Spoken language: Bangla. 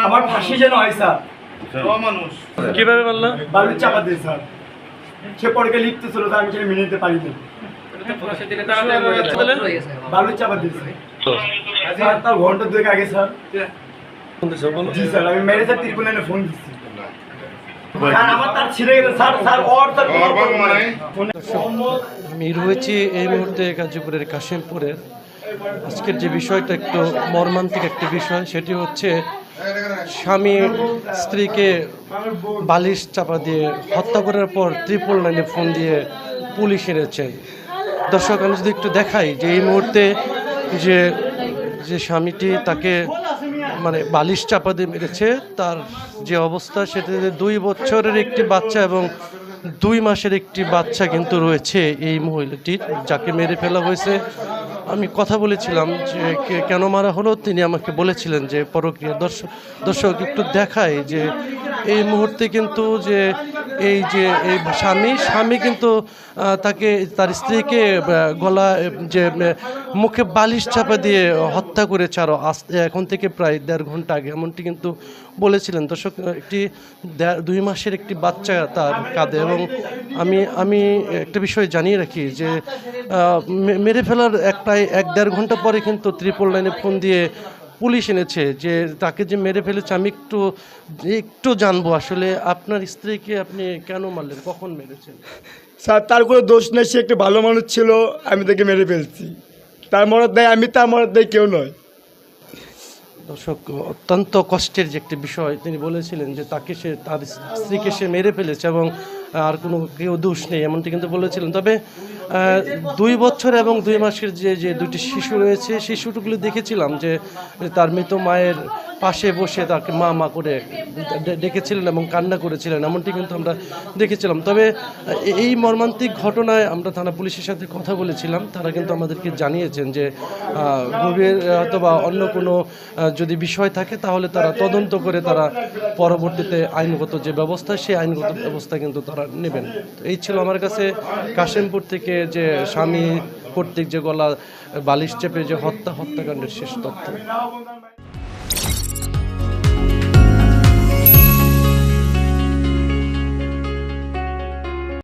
আমার ফাঁসি যেন হয় স্যার। কিভাবে বললাম? বালুর চাপা দিয়ে স্যার, সে পরে লিখতে ছিল স্যার, আমি সেটা মেনে নিতে পারিনি। বালুর চাপা দিয়েছে স্যার, তার ঘন্টা 2 আগে স্যার। জি স্যার, আমি মেরে স্যার ত্রিপুরানে ফোন দিচ্ছি স্যার, আমার তার ছিঁড়ে গেছে স্যার। স্যার ওর তার আমি রয়েছি এই মুহূর্তে গাজীপুরের কাশিমপুরের। আজকের যে বিষয়টা একটু মর্মান্তিক একটি বিষয়, সেটি হচ্ছে স্বামী স্ত্রীকে বালিশ চাপা দিয়ে হত্যা করার পর 999 ফোন দিয়ে পুলিশ এনেছেন। দর্শক, আমি যদি একটু দেখাই যে এই মুহূর্তে যে যে স্বামীটি তাকে মানে বালিশ চাপা দিয়ে মেরেছে, তার যে অবস্থা সেটাতে 2 বছরের একটি বাচ্চা এবং 2 মাসের একটি বাচ্চা কিন্তু রয়েছে এই মহিলাটির, যাকে মেরে ফেলা হয়েছে। আমি কথা বলেছিলাম যে কেন মারা হলো, তিনি আমাকে বলেছিলেন যে পরকীয়া। দর্শক একটু দেখায় যে এই মুহূর্তে কিন্তু যে এই স্বামী কিন্তু তাকে তার স্ত্রীকে গলা যে মুখে বালিশ চাপা দিয়ে হত্যা করেছে আরও এখন থেকে প্রায় 1.5 ঘন্টা আগে, এমনটি কিন্তু বলেছিলেন। দর্শক, একটি 2 মাসের একটি বাচ্চা তার কাঁধে। এবং আমি একটা বিষয় জানিয়ে রাখি যে মেরে ফেলার প্রায় 1-1.5 ঘন্টা পরে কিন্তু 999 ফোন দিয়ে পুলিশ এনেছে যে তাকে যে মেরে ফেলেছে। আমি একটু জানবো আসলে আপনার স্ত্রীকে আপনি কেন মারলেন, কখন মেরেছেন? স্যার, তার কোনো দোষ নেই, সে একটি ভালো মানুষ ছিল, আমি তাকে মেরে ফেলছি। তার মরদ দেয় আমি, তার মরদ দেয় কেউ নয়। দর্শক, অত্যন্ত কষ্টের যে একটি বিষয়, তিনি বলেছিলেন যে তাকে তার স্ত্রীকে সে মেরে ফেলেছে এবং আর কোনো কেউ দোষ নেই, এমনটি কিন্তু বলেছিলেন। তবে 2 বছর এবং 2 মাসের যে 2টি শিশু রয়েছে, শিশুগুলো দেখেছিলাম যে তার মৃত মায়ের পাশে বসে তাকে মা করে ডেকেছিলেন এবং কান্না করেছিলেন, এমনটি কিন্তু আমরা দেখেছিলাম। তবে এই মর্মান্তিক ঘটনায় আমরা থানা পুলিশের সাথে কথা বলেছিলাম, তারা কিন্তু আমাদেরকে জানিয়েছেন যে গভীর অথবা অন্য কোনো যদি বিষয় থাকে তাহলে তারা তদন্ত করে তারা পরবর্তীতে আইনগত যে ব্যবস্থা, সেই আইনগত ব্যবস্থা কিন্তু তারা নেবেন। এই ছিল আমার কাছে কাশিমপুর থেকে যে স্বামী কর্তৃক যে গলা বালিশ চেপে যে হত্যাকাণ্ডের শেষ তথ্য।